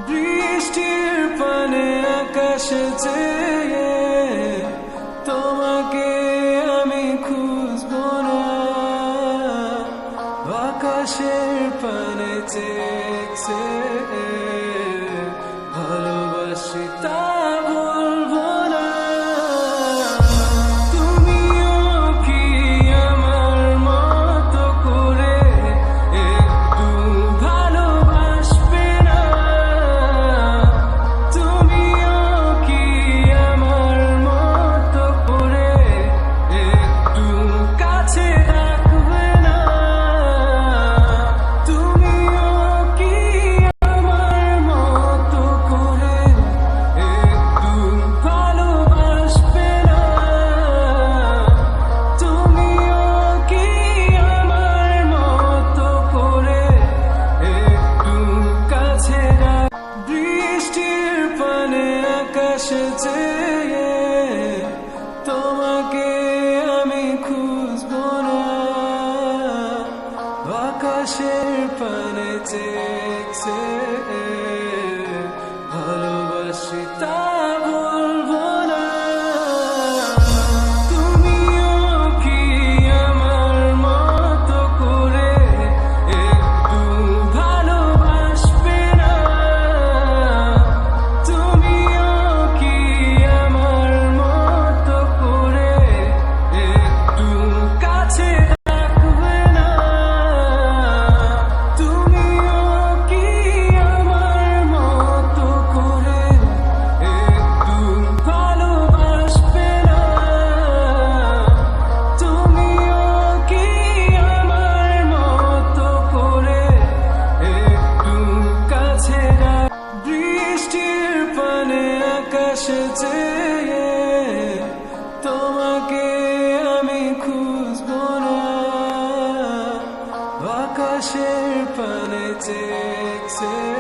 বৃষ্টির পানে আকাশে চেয়ে তোমাকে আমি খুঁজবো না, আকাশের পানে চেয়ে ভালোবাসি তা বলবো না। তুমিও কি আমার মতো করে একটু ভালোবাসবে না? তুমিও কি আমার মতো করে একটু কাছে রাখবে না? তুমিও কি আমার মতো করে একটু ভালোবাসবে না? তুমিও কি আমার মতো করে একটু কাছে রাখ। বৃষ্টির পানে আকাশে চেয়ে তোমাকে আমি খুঁজবো না, আকাশের পানে চেয়ে ভালোবাসি তা বলবো না। তুমিও কি আমার মতো করে একটু ভালোবাসবে না? তুমিও কি আমার মতো করে একটু কাছে রাখবে না? তুমিও কি আমার মতো করে একটু ভালোবাসবে না? তুমিও কি আমার মতো করে একটু কাছে রাখ। বৃষ্টির পানে আকাশে চেয়ে তোমাকে আমি খুঁজবো না, আকাশের পানে চেয়ে